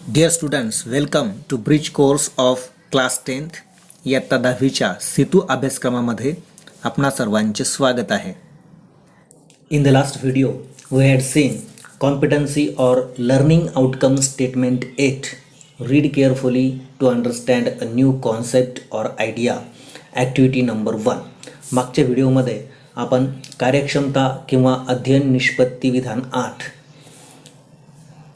Dear students, welcome to Bridge course of class 10th इयत्ता 10वीच्या सेतू अभ्यासक्रमामध्ये आपणा सर्वांचे स्वागत आहे. In the last video we had seen competency or learning outcome statement 8. Read carefully to understand a new concept or idea. Activity number 1. मागच्या व्हिडिओमध्ये आपण कार्यक्षमता किंवा अध्ययन निष्पत्ती विधान 8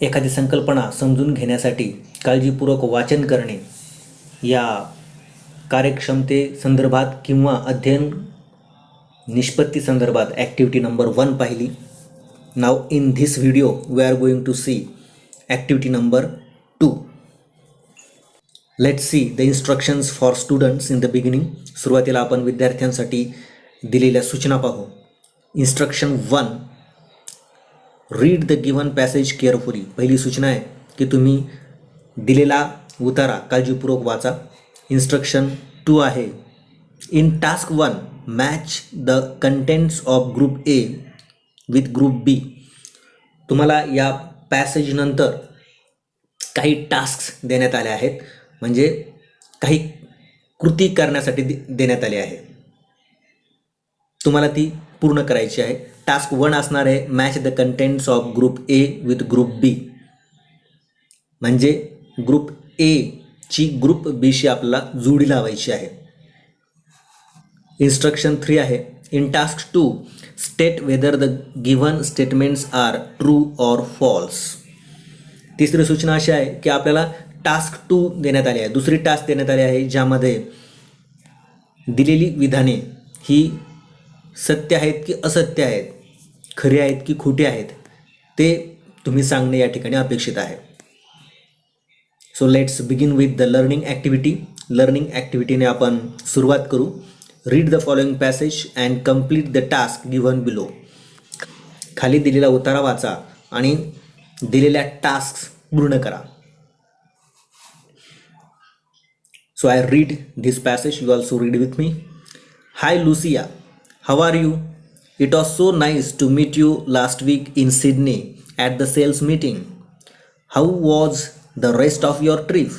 एखादी संकल्पना समजून घेण्यासाठी काळजीपूर्वक वाचन करणे या कार्यक्षमते संदर्भात किंवा अध्ययन निष्पत्ती संदर्भात ॲक्टिव्हिटी नंबर 1 पाहिली. Now in this video we are going to see activity number 2. Let's see the instructions for students in the beginning. सुरुवातीला आपण विद्यार्थ्यांसाठी दिलेल्या सूचना पाहू. Instruction 1. Read the given passage carefully. पहिली सूचना आहे की तुम्ही दिलेला उतारा काळजीपूर्वक वाचा. इन्स्ट्रक्शन 2 आहे, in task 1 match the contents of group A with group B. तुम्हाला या पॅसेजनंतर काही टास्क देण्यात आले आहेत, म्हणजे काही कृती करण्यासाठी देण्यात आली आहे, तुम्हाला ती पूर्ण करायची आहे. टास्क 1 असणार आहे match the contents of group A with group B, म्हणजे ग्रुप ए ची ग्रुप बी शी आपल्याला जोडी लावायची आहे. इन्स्ट्रक्शन 3 आहे, in task 2 state whether the given statements are true or false. तिसरी सूचना अशी आहे की आपल्याला टास्क 2 देण्यात आली आहे, दुसरी टास्क देण्यात आली आहे, ज्यामध्ये दिलेली विधाने ही सत्य आहेत की असत्य आहेत, खरी आहेत की खोटी आहेत, ते तुम्ही सांगणे या ठिकाणी अपेक्षित आहे. So let's begin with the learning activity. Learning ॲक्टिव्हिटीने आपण सुरुवात करू. Read the following passage and complete the task given below. खाली दिलेला उतारा वाचा आणि दिलेल्या टास्क पूर्ण करा. So I read this passage, you also read with me. Hi Lucia, how are you? It was so nice to meet you last week in Sydney at the sales meeting. How was the rest of your trip?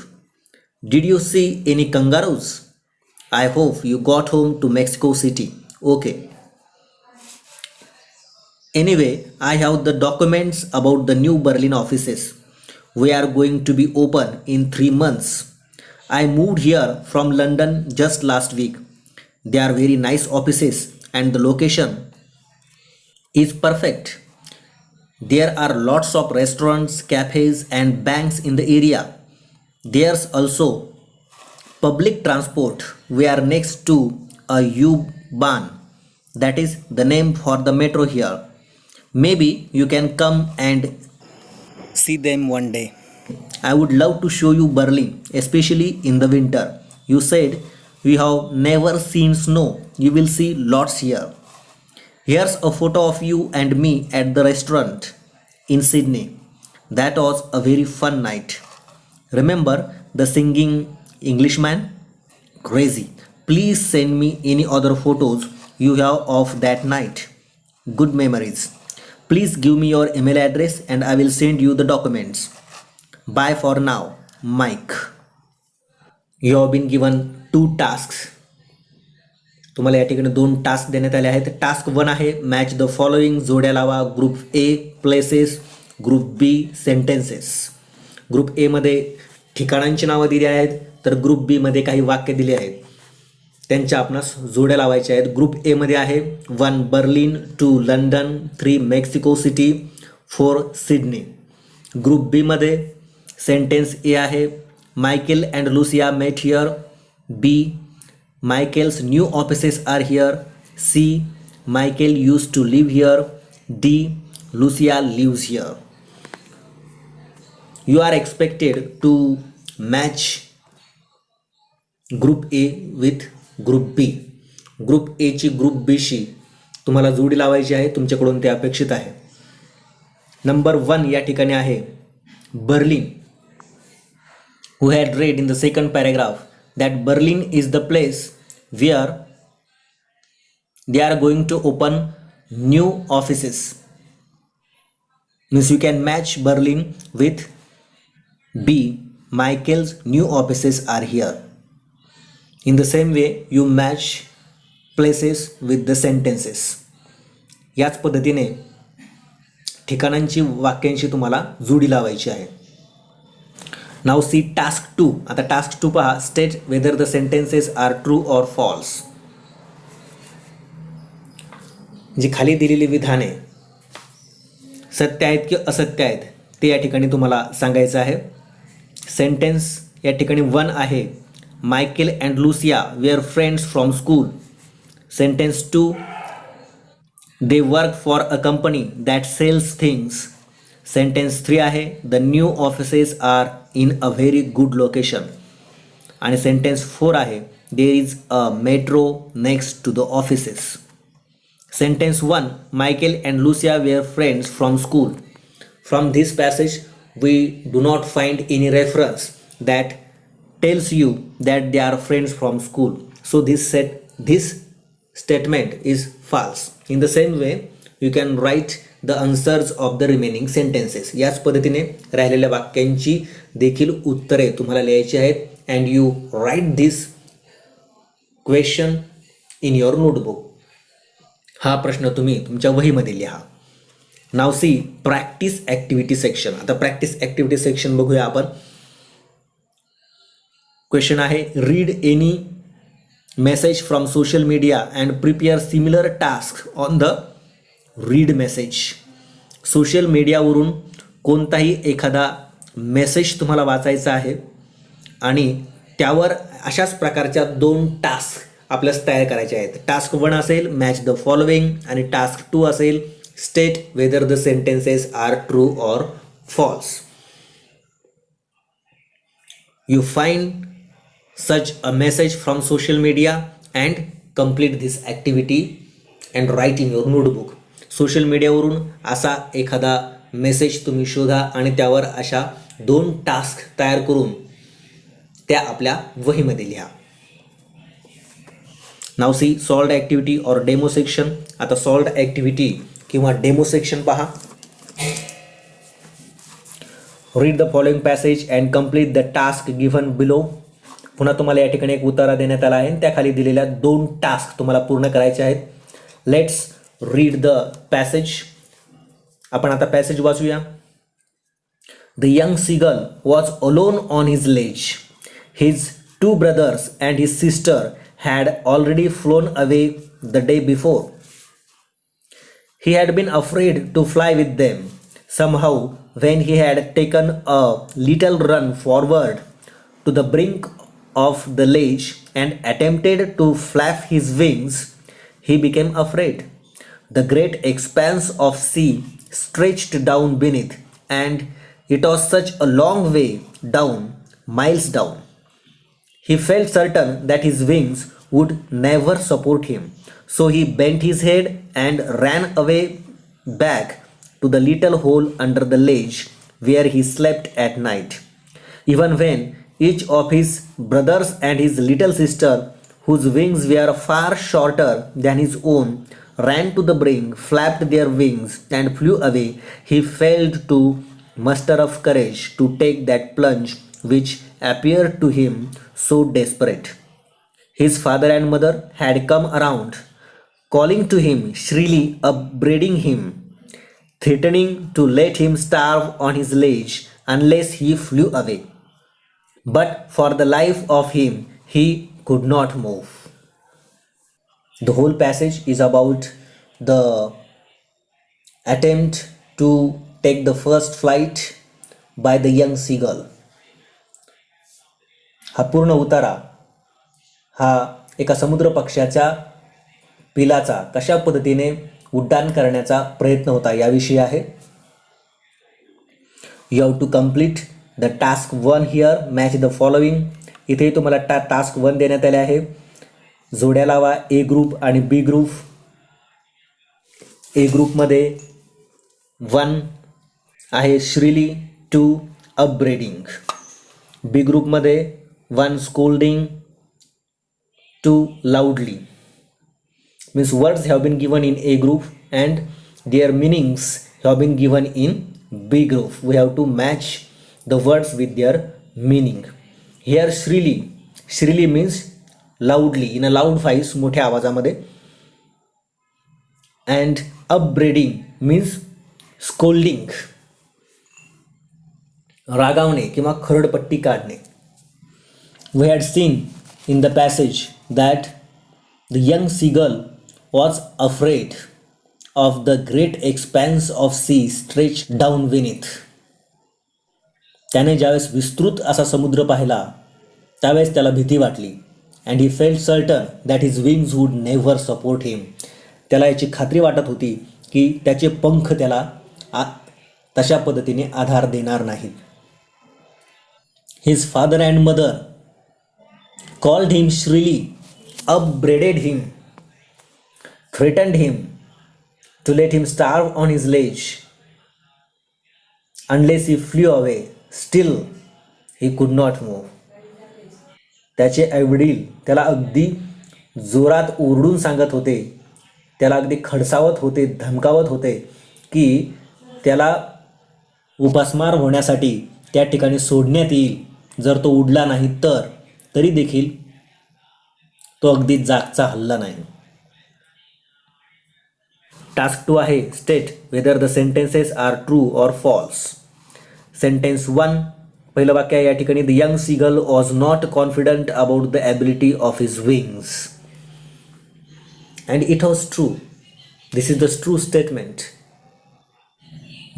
Did you see any kangaroos? I hope you got home to Mexico City. Okay. Anyway, I have the documents about the new Berlin offices. We are going to be open in 3 months. I moved here from London just last week. They are very nice offices and the location is perfect. There are lots of restaurants, cafes and banks in the area. There's also public transport. We are next to a U-Bahn. That is the name for the metro here. Maybe you can come and see them one day. I would love to show you Berlin, especially in the winter. You said we have never seen snow. You will see lots here. Here's a photo of you and me at the restaurant in Sydney. That was a very fun night. Remember the singing Englishman? Crazy. Please send me any other photos you have of that night. Good memories. Please give me your email address and I will send you the documents. Bye for now, Mike. You have been given 2 tasks. तुम्हाला या ठिकाणी 2 task देण्यात आले आहेत. Task 1 आहे match the following, जोड्या लावा. Group A places, group B sentences. Group A मध्ये ठिकाणांची नावं दिली आहेत, तर ग्रुप बी मध्ये काही वाक्य दिली आहेत, त्यांच्या आपणास जोड्या लावायच्या आहेत. ग्रुप ए मध्ये आहे 1 Berlin, 2 London, 3 Mexico City, 4 Sydney. Group B मध्ये सेंटेन्स ए आहे Michael and Lucia met here. B Michael's new offices are here. C. Michael used to live here. D. Lucia lives here. You are expected to match group A with group B. Group A ची group बी शी तुम्हाला जोडी लावायची आहे, तुमच्याकडून ते अपेक्षित आहे. Number 1 या ठिकाणी आहे Berlin. Who had read in the second paragraph that Berlin is the place where they are going to open new offices. Means you can match Berlin with B. Michael's new offices are here. In the same way, you match places with the sentences. याच पद्धतीने ठिकाणांची वाक्यांशी तुम्हाला जोडी लावायची आहे. Now see task 2. आता task 2 पहा. State whether the sentences are true or false. जी खाली दिलेली विधाने सत्य आहेत की असत्य आहेत ते या ठिकाणी तुम्हाला सांगायचं आहे. सेंटेन्स या ठिकाणी 1 आहे. Michael and Lucia were friends from school. Sentence 2, they work for a company that sells things. Sentence 3 आहे. The new offices are in a very good location. आणि सेंटेन्स 4 आहे. There is a metro next to the offices. Sentence 1, Michael and Lucia were friends from school. From this passage, we do not find any reference that tells you that they are friends from school. So this statement is false. In the same way, you can write the answers of the remaining sentences. याच पद्धतीने राहिलेल्या वाक्यांची देखील उत्तरे तुम्हाला लिहायची आहेत. And you write this question in your notebook. हा प्रश्न तुम्ही तुमच्या वहीमध्ये लिहा. Now C practice activity section. आता प्रॅक्टिस ॲक्टिव्हिटी सेक्शन बघूया आपण. क्वेश्चन आहे, read any message from social media and prepare similar task on the read message. Social मीडियावरून कोणताही एखादा मेसेज तुम्हाला वाचायचा आहे आणि त्यावर अशाच प्रकारच्या 2 टास्क आपल्यास तयार करायचे आहेत. टास्क 1 असेल मॅच द फॉलोइंग आणि टास्क 2 असेल state whether the sentences are true or false. You find such a message from social media and complete this activity and write in your notebook. Social मीडियावरून असा एखादा message तुम्ही शोधा आणि त्यावर अशा 2 टास्क तयार करून त्या आपल्या वहीमध्ये लिहा. Now see solved activity or demo section. आता सॉल्व्ड ॲक्टिव्हिटी किंवा डेमो सेक्शन पहा. Read the following passage and complete the task given below. पुन्हा तुम्हाला या ठिकाणी एक उतारा देण्यात आला आहे. त्याखाली दिलेल्या 2 टास्क तुम्हाला पूर्ण करायचे आहेत. Let's read the passage. आपण आता पॅसेज वाचूया. The young seagull was alone on his ledge. His 2 brothers and his sister had already flown away the day before. He had been afraid to fly with them. Somehow, when he had taken a little run forward to the brink of the ledge and attempted to flap his wings, he became afraid. The great expanse of sea stretched down beneath, and it was such a long way down, miles down. He felt certain that his wings would never support him, so he bent his head and ran away back to the little hole under the ledge where he slept at night. Even when each of his brothers and his little sister, whose wings were far shorter than his own, ran to the brink, flapped their wings, and flew away, he failed to muster up courage to take that plunge which appeared to him so desperate. His father and mother had come around, calling to him shrilly, upbraiding him, threatening to let him starve on his ledge unless he flew away. But for the life of him, he could not move. The whole passage is about the attempt to take the first flight by the young seagull. हा पूर्ण उतारा हा एका समुद्र पक्ष्याच्या पिलाचा कशा पद्धतीने उड्डाण करण्याचा प्रयत्न होता याविषयी आहे. You have to complete the task 1 here. Match the following. इथे तुम्हाला टास्क 1 देण्यात आले आहे. जोड्या लावा ए ग्रुप आणि बी ग्रुप. ए ग्रुपमध्ये 1 आहे श्रीली, 2 अपब्रेडिंग. बी ग्रुपमध्ये 1 scolding, 2 loudly. Means words have been given in A group and their meanings have been given in B group. We have to match the words with their meaning. Here shrilly means loudly, in a loud voice, मोठ्या आवाजामध्ये. And upbraiding means scolding, रागावणे किंवा खरडपट्टी काढणे. We had seen in the passage that the young seagull was afraid of the great expanse of sea stretched down beneath. त्याने ज्यावेळेस विस्तृत असा समुद्र पाहिला त्यावेळेस त्याला भीती वाटली. And he felt certain that his wings would never support him. त्याला याची खात्री वाटत होती की त्याचे पंख त्याला तशा पद्धतीने आधार देणार नाहीत. His father and mother called him shrilly, upbraided him, threatened him to let him starve on his ledge unless he flew away. Still he could not move. त्याचे आईवडील त्याला अगदी जोरात ओरडून सांगत होते, त्याला अगदी खडसावत होते, धमकावत होते की त्याला उपासमार होण्यासाठी त्या ठिकाणी सोडण्यात येईल जर तो उडला नाही तर. तरी देखील तो अगदी जागचा हल्ला नाही. टास्क 2 आहे state whether the sentences are true or false. Sentence 1 पहिलं वाक्य आहे या ठिकाणी, the young seagull was not confident about the ability of his wings. And it was true. This is the true statement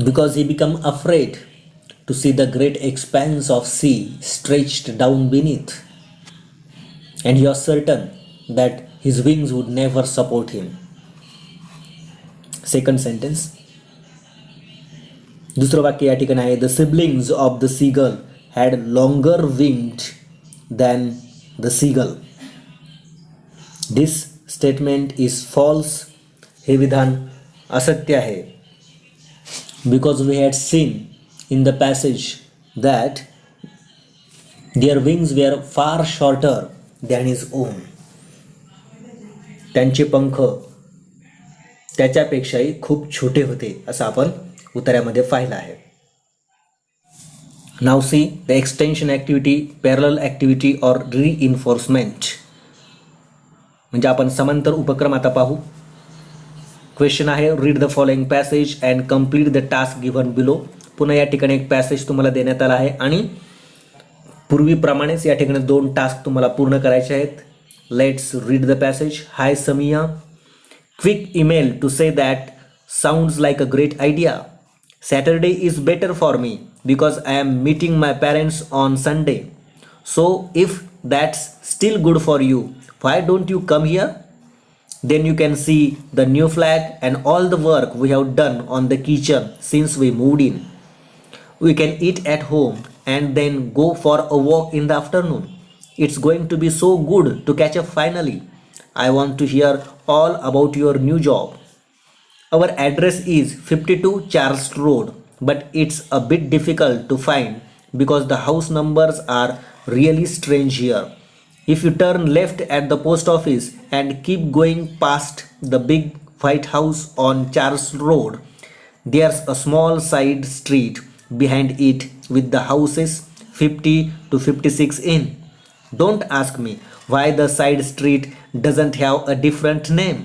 because he become afraid to see the great expanse of sea stretched down beneath, and he was certain that his wings would never support him. Second sentence, दुसरं वाक्य या ठिकाणी आहे, the siblings of the seagull had longer wings than the seagull. This statement is false. हे विधान असत्य आहे. Because we had seen in the passage that their wings were far shorter than his own. त्यांचे पंख त्याच्यापेक्षाही खूप छोटे होते असं आपण उत्तरामध्ये पाहिलं आहे. Now see the extension activity, parallel activity or reinforcement. म्हणजे आपण समांतर उपक्रम आता पाहू. क्वेश्चन आहे, read the following passage and complete the task given below. पुन्हा या ठिकाणी एक पॅसेज तुम्हाला देण्यात आला आहे आणि पूर्वीप्रमाणेच या ठिकाणी 2 टास्क तुम्हाला पूर्ण करायचे आहेत. Let's read the passage. Hi Samia, quick email to say that sounds like a great idea. Saturday is better for me because I am meeting my parents on Sunday. So if that's still good for you, why don't you come here? Then you can see the new flat and all the work we have done on the kitchen since we moved in. We can eat at home and then go for a walk in the afternoon. It's going to be so good to catch up finally. I want to hear all about your new job. Our address is 52 Charles Road, but it's a bit difficult to find because the house numbers are really strange here. If you turn left at the post office and keep going past the big white house on Charles Road, there's a small side street behind it with the houses 50 to 56 in. Don't ask me why the side street doesn't have a different name,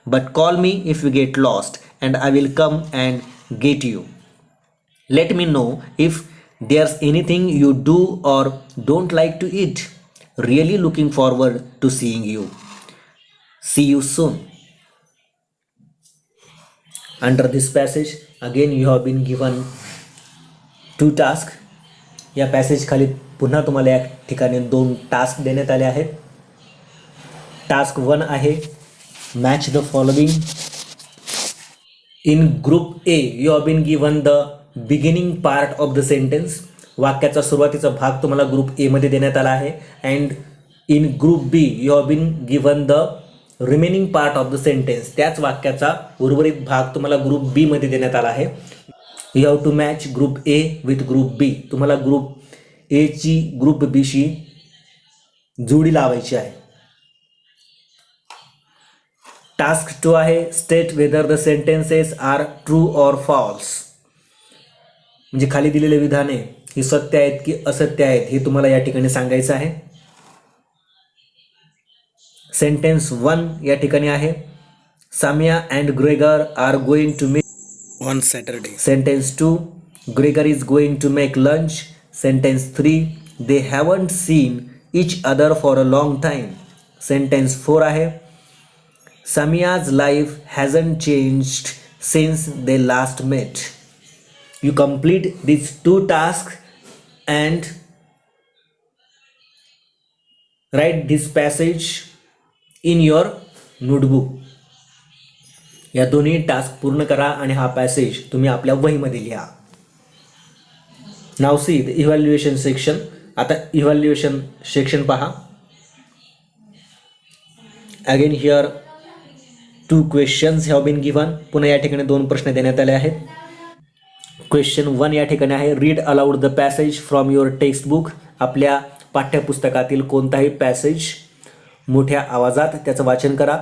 but call me if you get lost and I will come and get you. Let me know if there's anything you do or don't like to eat. Really looking forward to seeing you. See you soon. Under this passage, again you have been given 2 tasks. या passage खाली पुन्हा तुम्हाला या ठिकाणी 2 task देण्यात आले आहेत. Task 1 आहे, match the following. In group A you have been given the beginning part of the sentence. वाक्याचा सुरुवातीचा भाग तुम्हाला ग्रुप ए मध्ये देण्यात आला आहे. And in group B you have been given the remaining part of the sentence. त्याच वाक्याचा उर्वरित भाग तुम्हाला ग्रुप बी मध्ये देण्यात आला आहे. You have to match group A with group B. तुम्हाला ग्रुप ए ची ग्रुप बी शी जोडी लावायची आहे. टास्क 2 आहे, state whether the sentences are true or false. म्हणजे खाली दिलेले विधाने ही सत्य आहेत की असत्य आहेत हे तुम्हाला या ठिकाणी सांगायचं आहे. सेंटेन्स 1 या ठिकाणी आहे, Samia and Gregor are going to meet on Saturday. Sentence 2, Gregor is going to make lunch. Sentence 3, they haven't seen each other for a long time. Sentence 4 आहे, Samia's life hasn't changed since they last met. You complete these 2 tasks and write this passage in your notebook. या दोन्ही task पूर्ण करा आणि हा passage तुम्ही आपल्या वहीमध्ये लिहा. Now see the evaluation section. आता इव्हॅल्युएशन सेक्शन पहा. Again here 2 questions have been given. पुन्हा या ठिकाणी 2 प्रश्न देण्यात आले आहेत. क्वेश्चन 1 या ठिकाणी आहे, read aloud the passage from your textbook. आपल्या पाठ्यपुस्तकातील कोणताही पॅसेज मोठ्या आवाजात त्याचं वाचन करा.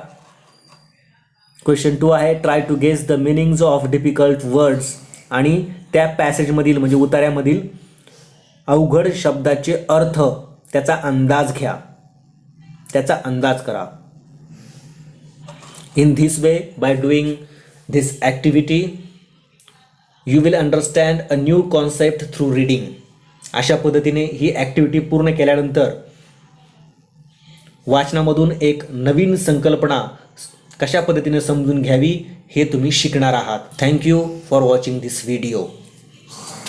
क्वेश्चन 2 आहे, try to guess the meanings of difficult words. आणि त्या पॅसेजमधील म्हणजे उतार्यामधील अवघड शब्दाचे अर्थ त्याचा अंदाज घ्या, त्याचा अंदाज करा. In this way, by doing this activity, you will understand a new concept through reading. अशा पद्धतीने ही ॲक्टिव्हिटी पूर्ण केल्यानंतर वाचनामधून एक नवीन संकल्पना कशा पद्धतीने समजून घ्यावी हे तुम्ही शिकणार आहात. Thank you for watching this video.